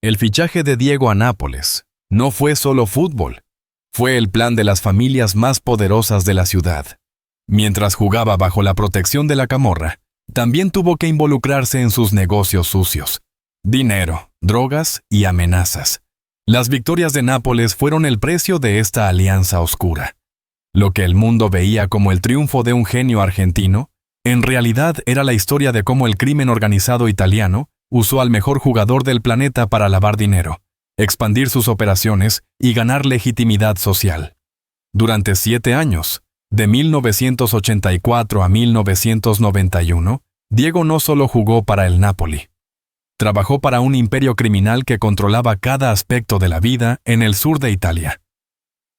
El fichaje de Diego a Nápoles no fue solo fútbol, fue el plan de las familias más poderosas de la ciudad. Mientras jugaba bajo la protección de la camorra, también tuvo que involucrarse en sus negocios sucios: dinero, drogas y amenazas. Las victorias de Nápoles fueron el precio de esta alianza oscura. Lo que el mundo veía como el triunfo de un genio argentino, en realidad era la historia de cómo el crimen organizado italiano usó al mejor jugador del planeta para lavar dinero, expandir sus operaciones y ganar legitimidad social. Durante 7 años, de 1984 a 1991, Diego no solo jugó para el Napoli. Trabajó para un imperio criminal que controlaba cada aspecto de la vida en el sur de Italia.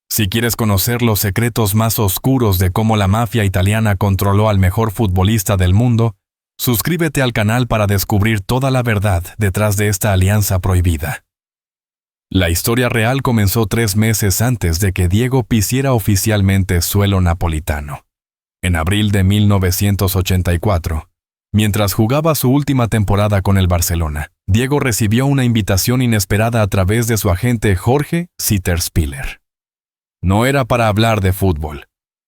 Si quieres conocer los secretos más oscuros de cómo la mafia italiana controló al mejor futbolista del mundo, suscríbete al canal para descubrir toda la verdad detrás de esta alianza prohibida. La historia real comenzó 3 meses antes de que Diego pisara oficialmente suelo napolitano. En abril de 1984, mientras jugaba su última temporada con el Barcelona, Diego recibió una invitación inesperada a través de su agente Jorge Sitterspiller. No era para hablar de fútbol,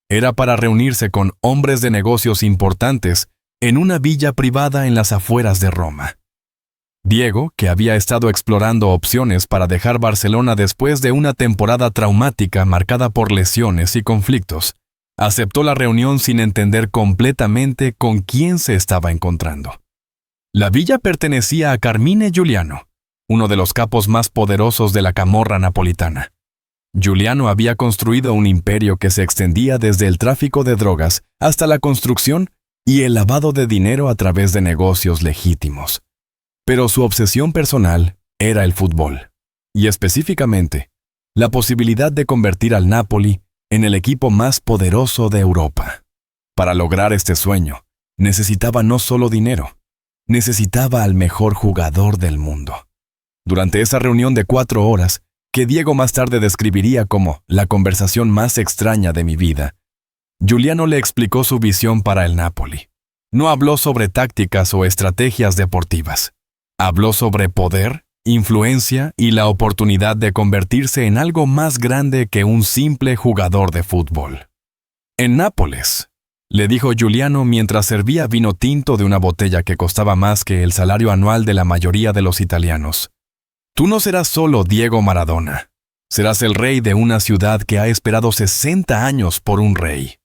era para reunirse con hombres de negocios importantes en una villa privada en las afueras de Roma. Diego, que había estado explorando opciones para dejar Barcelona después de una temporada traumática marcada por lesiones y conflictos, aceptó la reunión sin entender completamente con quién se estaba encontrando. La villa pertenecía a Carmine Giuliano, uno de los capos más poderosos de la camorra napolitana. Giuliano había construido un imperio que se extendía desde el tráfico de drogas hasta la construcción y el lavado de dinero a través de negocios legítimos. Pero su obsesión personal era el fútbol, y específicamente, la posibilidad de convertir al Napoli en el equipo más poderoso de Europa. Para lograr este sueño, necesitaba no solo dinero, necesitaba al mejor jugador del mundo. Durante esa reunión de 4 horas, que Diego más tarde describiría como la conversación más extraña de mi vida, Giuliano le explicó su visión para el Napoli. No habló sobre tácticas o estrategias deportivas. Habló sobre poder, influencia y la oportunidad de convertirse en algo más grande que un simple jugador de fútbol. En Nápoles, le dijo Giuliano mientras servía vino tinto de una botella que costaba más que el salario anual de la mayoría de los italianos. Tú no serás solo Diego Maradona. Serás el rey de una ciudad que ha esperado 60 años por un rey.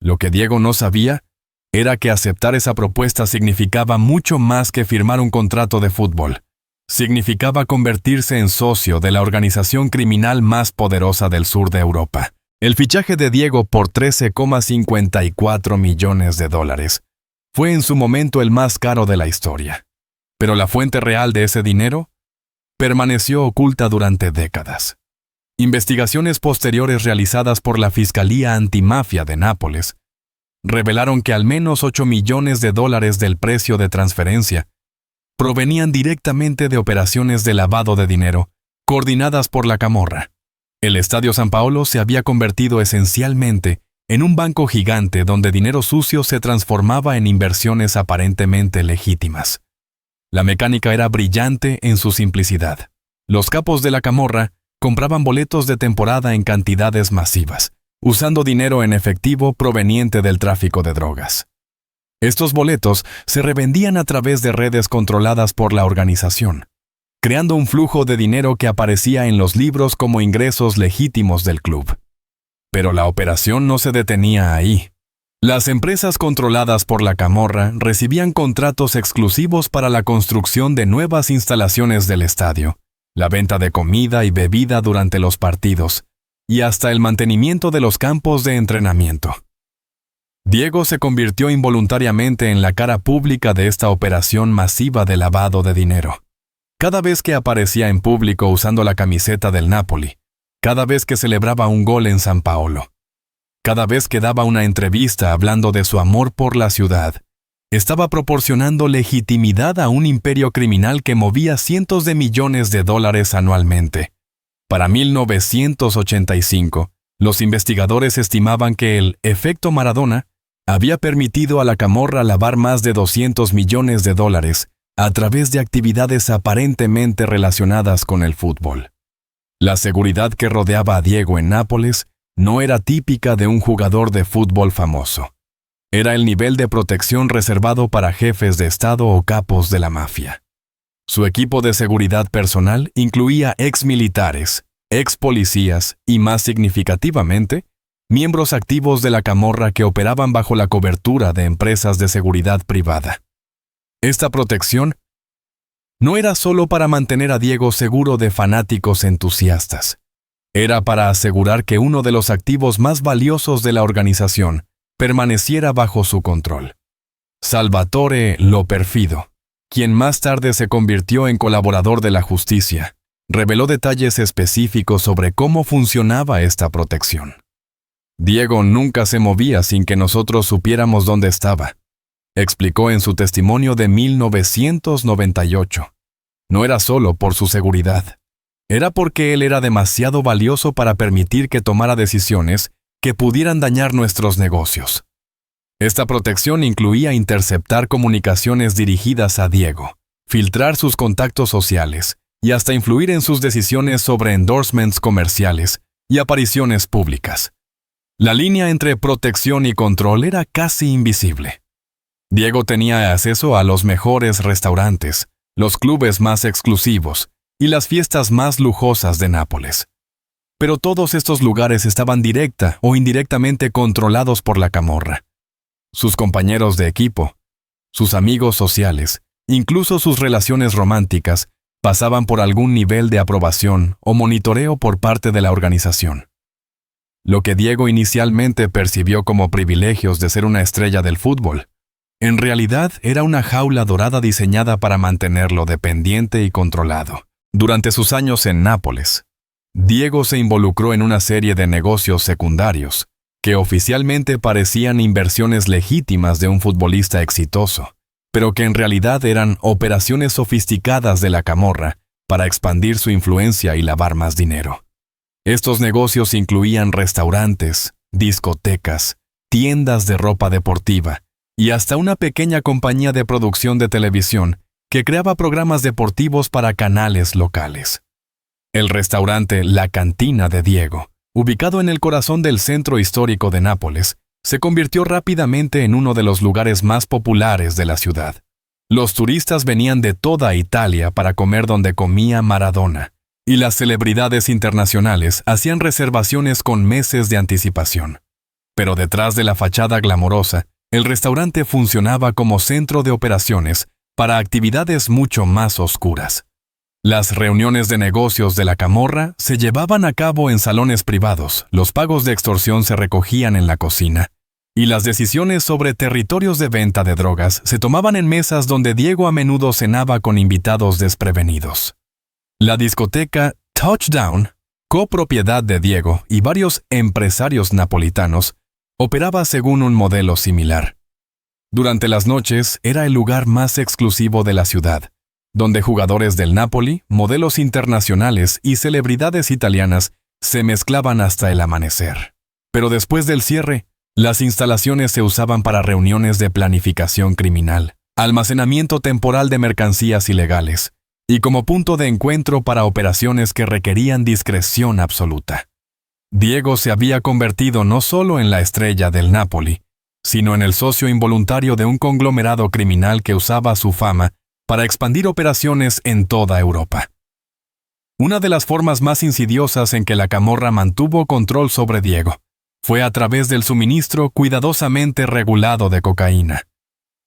Lo que Diego no sabía era que aceptar esa propuesta significaba mucho más que firmar un contrato de fútbol. Significaba convertirse en socio de la organización criminal más poderosa del sur de Europa. El fichaje de Diego por $13,54 millones fue en su momento el más caro de la historia. Pero la fuente real de ese dinero permaneció oculta durante décadas. Investigaciones posteriores realizadas por la Fiscalía Antimafia de Nápoles revelaron que al menos $8 millones del precio de transferencia provenían directamente de operaciones de lavado de dinero coordinadas por la camorra. El Estadio San Paolo se había convertido esencialmente en un banco gigante donde dinero sucio se transformaba en inversiones aparentemente legítimas. La mecánica era brillante en su simplicidad. Los capos de la camorra compraban boletos de temporada en cantidades masivas, usando dinero en efectivo proveniente del tráfico de drogas. Estos boletos se revendían a través de redes controladas por la organización, creando un flujo de dinero que aparecía en los libros como ingresos legítimos del club. Pero la operación no se detenía ahí. Las empresas controladas por la camorra recibían contratos exclusivos para la construcción de nuevas instalaciones del estadio, la venta de comida y bebida durante los partidos, y hasta el mantenimiento de los campos de entrenamiento. Diego se convirtió involuntariamente en la cara pública de esta operación masiva de lavado de dinero. Cada vez que aparecía en público usando la camiseta del Napoli, cada vez que celebraba un gol en San Paolo, cada vez que daba una entrevista hablando de su amor por la ciudad, estaba proporcionando legitimidad a un imperio criminal que movía cientos de millones de dólares anualmente. Para 1985, los investigadores estimaban que el efecto Maradona había permitido a la camorra lavar más de $200 millones a través de actividades aparentemente relacionadas con el fútbol. La seguridad que rodeaba a Diego en Nápoles no era típica de un jugador de fútbol famoso. Era el nivel de protección reservado para jefes de Estado o capos de la mafia. Su equipo de seguridad personal incluía exmilitares, expolicías y, más significativamente, miembros activos de la camorra que operaban bajo la cobertura de empresas de seguridad privada. Esta protección no era solo para mantener a Diego seguro de fanáticos entusiastas. Era para asegurar que uno de los activos más valiosos de la organización permaneciera bajo su control. Salvatore Lo Perfido, quien más tarde se convirtió en colaborador de la justicia, reveló detalles específicos sobre cómo funcionaba esta protección. Diego nunca se movía sin que nosotros supiéramos dónde estaba, explicó en su testimonio de 1998. No era solo por su seguridad. Era porque él era demasiado valioso para permitir que tomara decisiones que pudieran dañar nuestros negocios. Esta protección incluía interceptar comunicaciones dirigidas a Diego, filtrar sus contactos sociales y hasta influir en sus decisiones sobre endorsements comerciales y apariciones públicas. La línea entre protección y control era casi invisible. Diego tenía acceso a los mejores restaurantes, los clubes más exclusivos y las fiestas más lujosas de Nápoles. Pero todos estos lugares estaban directa o indirectamente controlados por la camorra. Sus compañeros de equipo, sus amigos sociales, incluso sus relaciones románticas, pasaban por algún nivel de aprobación o monitoreo por parte de la organización. Lo que Diego inicialmente percibió como privilegios de ser una estrella del fútbol, en realidad era una jaula dorada diseñada para mantenerlo dependiente y controlado. Durante sus años en Nápoles, Diego se involucró en una serie de negocios secundarios que oficialmente parecían inversiones legítimas de un futbolista exitoso, pero que en realidad eran operaciones sofisticadas de la camorra para expandir su influencia y lavar más dinero. Estos negocios incluían restaurantes, discotecas, tiendas de ropa deportiva y hasta una pequeña compañía de producción de televisión que creaba programas deportivos para canales locales. El restaurante La Cantina de Diego, ubicado en el corazón del centro histórico de Nápoles, se convirtió rápidamente en uno de los lugares más populares de la ciudad. Los turistas venían de toda Italia para comer donde comía Maradona, y las celebridades internacionales hacían reservaciones con meses de anticipación. Pero detrás de la fachada glamorosa, el restaurante funcionaba como centro de operaciones para actividades mucho más oscuras. Las reuniones de negocios de la camorra se llevaban a cabo en salones privados, los pagos de extorsión se recogían en la cocina, y las decisiones sobre territorios de venta de drogas se tomaban en mesas donde Diego a menudo cenaba con invitados desprevenidos. La discoteca Touchdown, copropiedad de Diego y varios empresarios napolitanos, operaba según un modelo similar. Durante las noches era el lugar más exclusivo de la ciudad, donde jugadores del Napoli, modelos internacionales y celebridades italianas se mezclaban hasta el amanecer. Pero después del cierre, las instalaciones se usaban para reuniones de planificación criminal, almacenamiento temporal de mercancías ilegales y como punto de encuentro para operaciones que requerían discreción absoluta. Diego se había convertido no solo en la estrella del Napoli, sino en el socio involuntario de un conglomerado criminal que usaba su fama para expandir operaciones en toda Europa. Una de las formas más insidiosas en que la camorra mantuvo control sobre Diego fue a través del suministro cuidadosamente regulado de cocaína.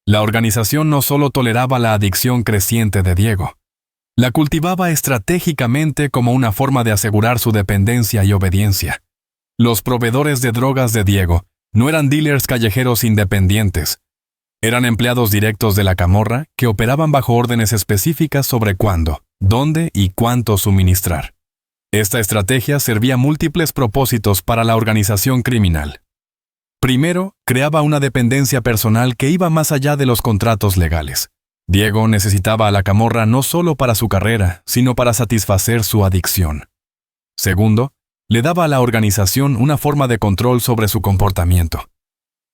La organización no solo toleraba la adicción creciente de Diego, la cultivaba estratégicamente como una forma de asegurar su dependencia y obediencia. Los proveedores de drogas de Diego no eran dealers callejeros independientes. Eran empleados directos de la camorra que operaban bajo órdenes específicas sobre cuándo, dónde y cuánto suministrar. Esta estrategia servía múltiples propósitos para la organización criminal. Primero, creaba una dependencia personal que iba más allá de los contratos legales. Diego necesitaba a la camorra no solo para su carrera, sino para satisfacer su adicción. Segundo, le daba a la organización una forma de control sobre su comportamiento.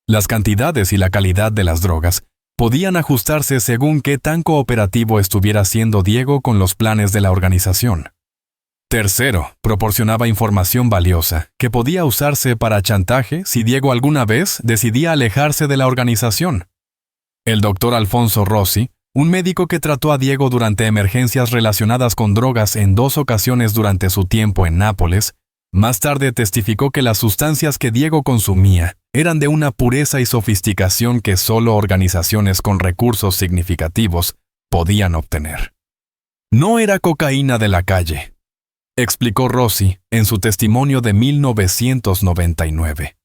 Las cantidades y la calidad de las drogas podían ajustarse según qué tan cooperativo estuviera siendo Diego con los planes de la organización. Tercero, proporcionaba información valiosa que podía usarse para chantaje si Diego alguna vez decidía alejarse de la organización. El doctor Alfonso Rossi, un médico que trató a Diego durante emergencias relacionadas con drogas en 2 ocasiones durante su tiempo en Nápoles, más tarde testificó que las sustancias que Diego consumía eran de una pureza y sofisticación que solo organizaciones con recursos significativos podían obtener. No era cocaína de la calle, explicó Rossi en su testimonio de 1999.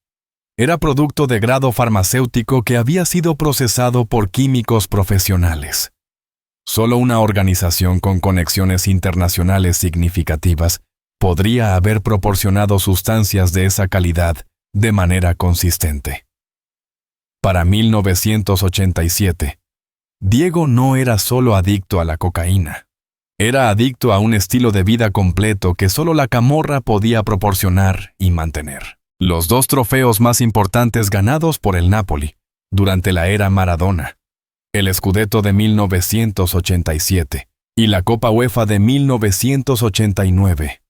Era producto de grado farmacéutico que había sido procesado por químicos profesionales. Solo una organización con conexiones internacionales significativas podría haber proporcionado sustancias de esa calidad de manera consistente. Para 1987, Diego no era solo adicto a la cocaína. Era adicto a un estilo de vida completo que solo la Camorra podía proporcionar y mantener. Los 2 trofeos más importantes ganados por el Napoli durante la era Maradona, el Scudetto de 1987 y la Copa UEFA de 1989,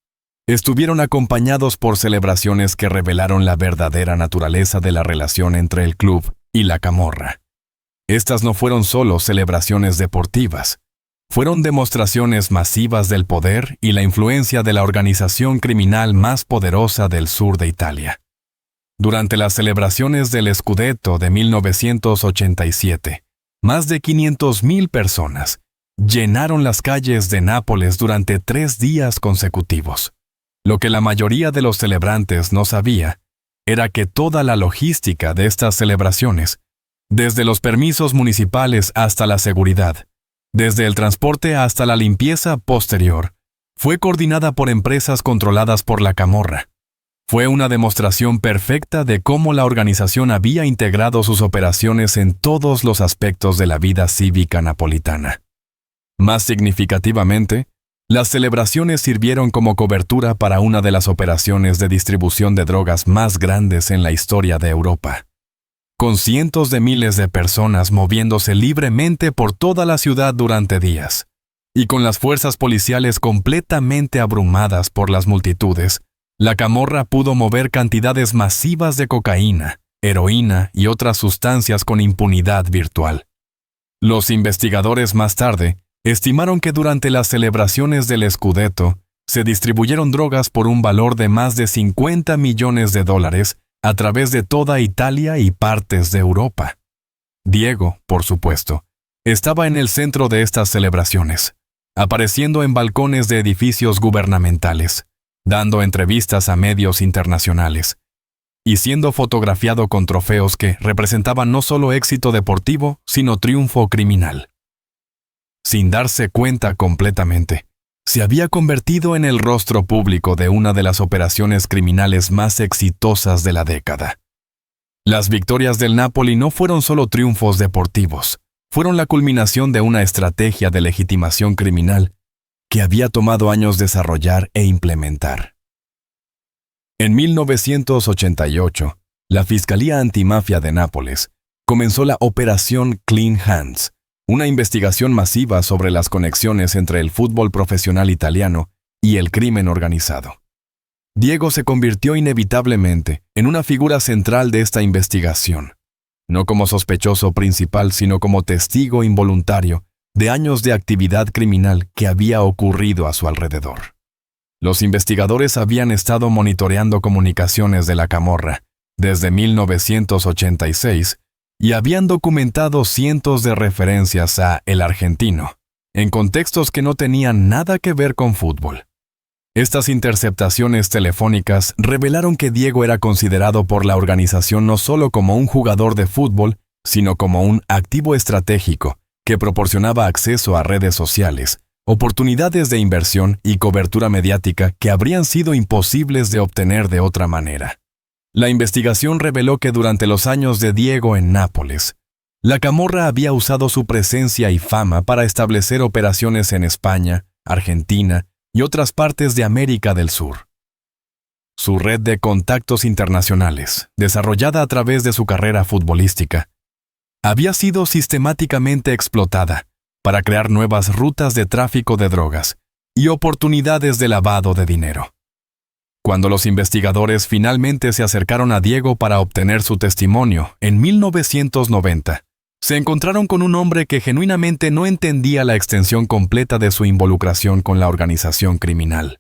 estuvieron acompañados por celebraciones que revelaron la verdadera naturaleza de la relación entre el club y la Camorra. Estas no fueron solo celebraciones deportivas, fueron demostraciones masivas del poder y la influencia de la organización criminal más poderosa del sur de Italia. Durante las celebraciones del Scudetto de 1987, más de 500,000 personas llenaron las calles de Nápoles durante 3 días consecutivos. Lo que la mayoría de los celebrantes no sabía era que toda la logística de estas celebraciones, desde los permisos municipales hasta la seguridad, desde el transporte hasta la limpieza posterior, fue coordinada por empresas controladas por la Camorra. Fue una demostración perfecta de cómo la organización había integrado sus operaciones en todos los aspectos de la vida cívica napolitana. Más significativamente, las celebraciones sirvieron como cobertura para una de las operaciones de distribución de drogas más grandes en la historia de Europa. Con cientos de miles de personas moviéndose libremente por toda la ciudad durante días, y con las fuerzas policiales completamente abrumadas por las multitudes, la Camorra pudo mover cantidades masivas de cocaína, heroína y otras sustancias con impunidad virtual. Los investigadores más tarde estimaron que durante las celebraciones del Scudetto se distribuyeron drogas por un valor de más de $50 millones a través de toda Italia y partes de Europa. Diego, por supuesto, estaba en el centro de estas celebraciones, apareciendo en balcones de edificios gubernamentales, dando entrevistas a medios internacionales, y siendo fotografiado con trofeos que representaban no solo éxito deportivo, sino triunfo criminal. Sin darse cuenta completamente, se había convertido en el rostro público de una de las operaciones criminales más exitosas de la década. Las victorias del Napoli no fueron solo triunfos deportivos, fueron la culminación de una estrategia de legitimación criminal que había tomado años desarrollar e implementar. En 1988, la Fiscalía Antimafia de Nápoles comenzó la Operación Clean Hands, una investigación masiva sobre las conexiones entre el fútbol profesional italiano y el crimen organizado. Diego se convirtió inevitablemente en una figura central de esta investigación, no como sospechoso principal, sino como testigo involuntario de años de actividad criminal que había ocurrido a su alrededor. Los investigadores habían estado monitoreando comunicaciones de la Camorra desde 1986 y habían documentado cientos de referencias a El Argentino, en contextos que no tenían nada que ver con fútbol. Estas interceptaciones telefónicas revelaron que Diego era considerado por la organización no solo como un jugador de fútbol, sino como un activo estratégico que proporcionaba acceso a redes sociales, oportunidades de inversión y cobertura mediática que habrían sido imposibles de obtener de otra manera. La investigación reveló que durante los años de Diego en Nápoles, la Camorra había usado su presencia y fama para establecer operaciones en España, Argentina y otras partes de América del Sur. Su red de contactos internacionales, desarrollada a través de su carrera futbolística, había sido sistemáticamente explotada para crear nuevas rutas de tráfico de drogas y oportunidades de lavado de dinero. Cuando los investigadores finalmente se acercaron a Diego para obtener su testimonio en 1990, se encontraron con un hombre que genuinamente no entendía la extensión completa de su involucración con la organización criminal.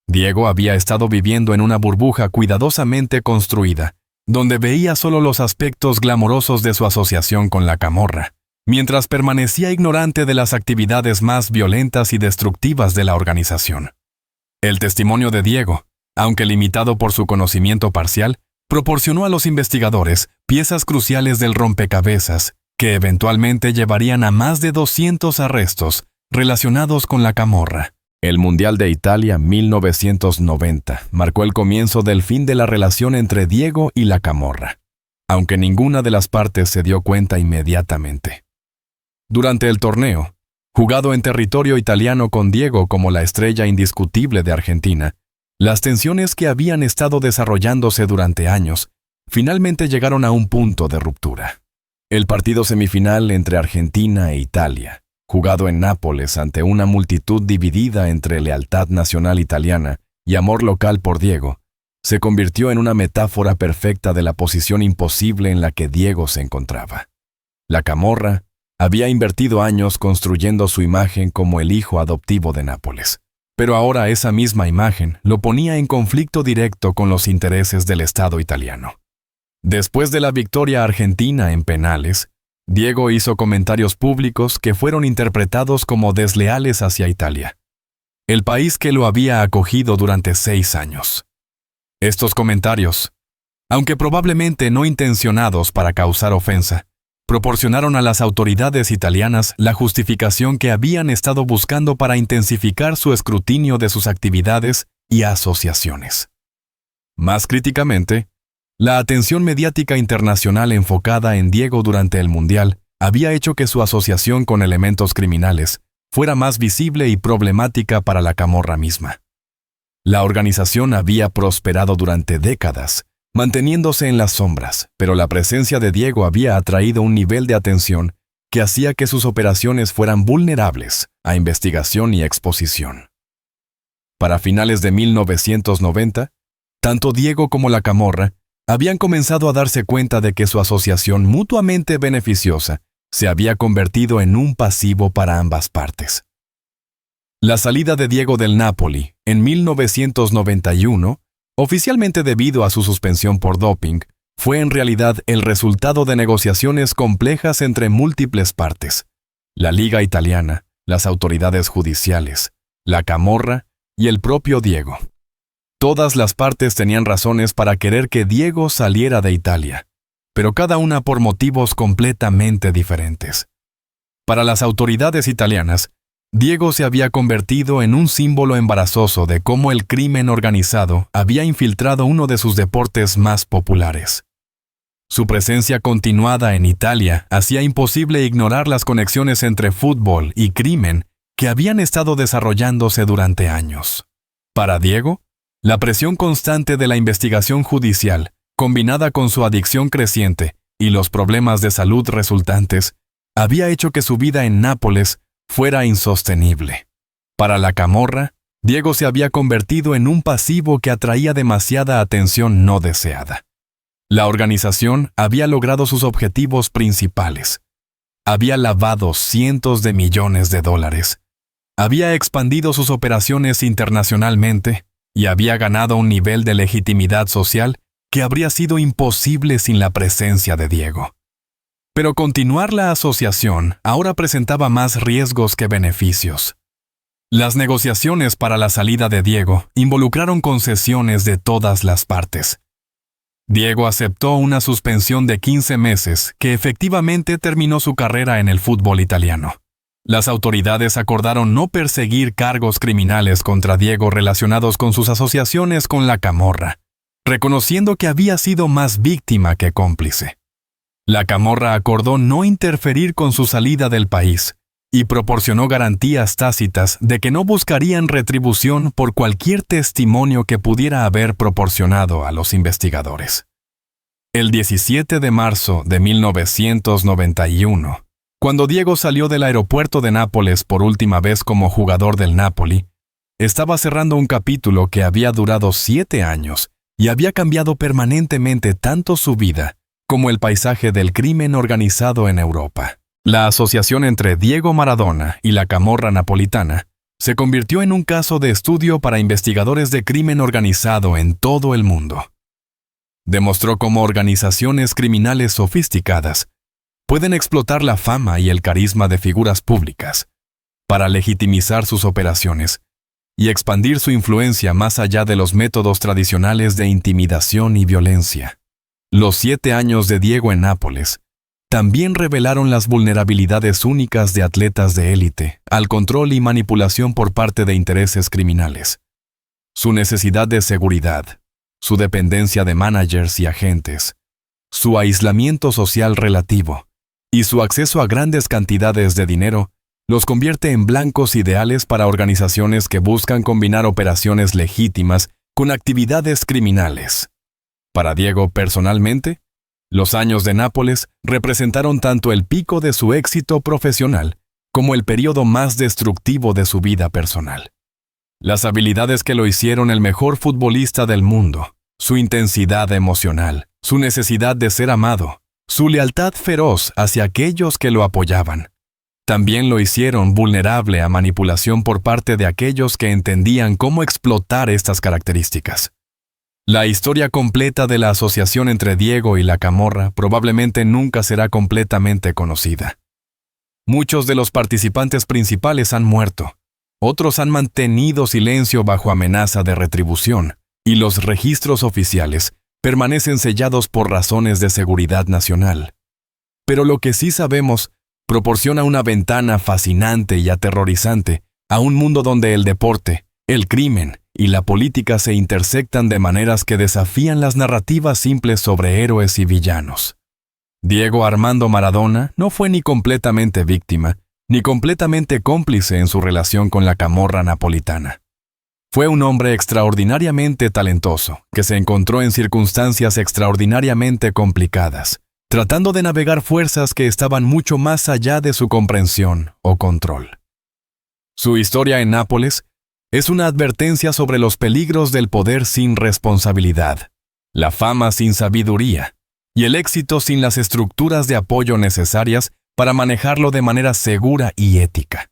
Diego había estado viviendo en una burbuja cuidadosamente construida, donde veía solo los aspectos glamorosos de su asociación con la camorra, mientras permanecía ignorante de las actividades más violentas y destructivas de la organización. El testimonio de Diego, aunque limitado por su conocimiento parcial, proporcionó a los investigadores piezas cruciales del rompecabezas que eventualmente llevarían a más de 200 arrestos relacionados con la camorra. El Mundial de Italia 1990 marcó el comienzo del fin de la relación entre Diego y la camorra, aunque ninguna de las partes se dio cuenta inmediatamente. Durante el torneo, jugado en territorio italiano con Diego como la estrella indiscutible de Argentina, las tensiones que habían estado desarrollándose durante años finalmente llegaron a un punto de ruptura. El partido semifinal entre Argentina e Italia, jugado en Nápoles ante una multitud dividida entre lealtad nacional italiana y amor local por Diego, se convirtió en una metáfora perfecta de la posición imposible en la que Diego se encontraba. La camorra había invertido años construyendo su imagen como el hijo adoptivo de Nápoles, pero ahora esa misma imagen lo ponía en conflicto directo con los intereses del Estado italiano. Después de la victoria argentina en penales, Diego hizo comentarios públicos que fueron interpretados como desleales hacia Italia, el país que lo había acogido durante 6 años. Estos comentarios, aunque probablemente no intencionados para causar ofensa, proporcionaron a las autoridades italianas la justificación que habían estado buscando para intensificar su escrutinio de sus actividades y asociaciones. Más críticamente, la atención mediática internacional enfocada en Diego durante el Mundial había hecho que su asociación con elementos criminales fuera más visible y problemática para la camorra misma. La organización había prosperado durante décadas, manteniéndose en las sombras, pero la presencia de Diego había atraído un nivel de atención que hacía que sus operaciones fueran vulnerables a investigación y exposición. Para finales de 1990, tanto Diego como la camorra habían comenzado a darse cuenta de que su asociación mutuamente beneficiosa se había convertido en un pasivo para ambas partes. La salida de Diego del Napoli en 1991, oficialmente debido a su suspensión por doping, fue en realidad el resultado de negociaciones complejas entre múltiples partes: la Liga Italiana, las autoridades judiciales, la camorra y el propio Diego. Todas las partes tenían razones para querer que Diego saliera de Italia, pero cada una por motivos completamente diferentes. Para las autoridades italianas, Diego se había convertido en un símbolo embarazoso de cómo el crimen organizado había infiltrado uno de sus deportes más populares. Su presencia continuada en Italia hacía imposible ignorar las conexiones entre fútbol y crimen que habían estado desarrollándose durante años. Para Diego, la presión constante de la investigación judicial, combinada con su adicción creciente y los problemas de salud resultantes, había hecho que su vida en Nápoles fuera insostenible. Para la camorra, Diego se había convertido en un pasivo que atraía demasiada atención no deseada. La organización había logrado sus objetivos principales. Había lavado cientos de millones de dólares. Había expandido sus operaciones internacionalmente y había ganado un nivel de legitimidad social que habría sido imposible sin la presencia de Diego. Pero continuar la asociación ahora presentaba más riesgos que beneficios. Las negociaciones para la salida de Diego involucraron concesiones de todas las partes. Diego aceptó una suspensión de 15 meses que efectivamente terminó su carrera en el fútbol italiano. Las autoridades acordaron no perseguir cargos criminales contra Diego relacionados con sus asociaciones con la camorra, reconociendo que había sido más víctima que cómplice. La camorra acordó no interferir con su salida del país y proporcionó garantías tácitas de que no buscarían retribución por cualquier testimonio que pudiera haber proporcionado a los investigadores. El 17 de marzo de 1991, cuando Diego salió del aeropuerto de Nápoles por última vez como jugador del Napoli, estaba cerrando un capítulo que había durado 7 años y había cambiado permanentemente tanto su vida como el paisaje del crimen organizado en Europa. La asociación entre Diego Maradona y la camorra napolitana se convirtió en un caso de estudio para investigadores de crimen organizado en todo el mundo. Demostró cómo organizaciones criminales sofisticadas pueden explotar la fama y el carisma de figuras públicas para legitimizar sus operaciones y expandir su influencia más allá de los métodos tradicionales de intimidación y violencia. Los 7 años de Diego en Nápoles también revelaron las vulnerabilidades únicas de atletas de élite al control y manipulación por parte de intereses criminales. Su necesidad de seguridad, su dependencia de managers y agentes, su aislamiento social relativo y su acceso a grandes cantidades de dinero los convierte en blancos ideales para organizaciones que buscan combinar operaciones legítimas con actividades criminales. Para Diego personalmente, los años de Nápoles representaron tanto el pico de su éxito profesional como el periodo más destructivo de su vida personal. Las habilidades que lo hicieron el mejor futbolista del mundo, su intensidad emocional, su necesidad de ser amado, su lealtad feroz hacia aquellos que lo apoyaban, también lo hicieron vulnerable a manipulación por parte de aquellos que entendían cómo explotar estas características. La historia completa de la asociación entre Diego y la camorra probablemente nunca será completamente conocida. Muchos de los participantes principales han muerto, otros han mantenido silencio bajo amenaza de retribución, y los registros oficiales permanecen sellados por razones de seguridad nacional. Pero lo que sí sabemos proporciona una ventana fascinante y aterrorizante a un mundo donde el deporte, el crimen y la política se intersectan de maneras que desafían las narrativas simples sobre héroes y villanos. Diego Armando Maradona no fue ni completamente víctima, ni completamente cómplice en su relación con la camorra napolitana. Fue un hombre extraordinariamente talentoso, que se encontró en circunstancias extraordinariamente complicadas, tratando de navegar fuerzas que estaban mucho más allá de su comprensión o control. Su historia en Nápoles es una advertencia sobre los peligros del poder sin responsabilidad, la fama sin sabiduría y el éxito sin las estructuras de apoyo necesarias para manejarlo de manera segura y ética.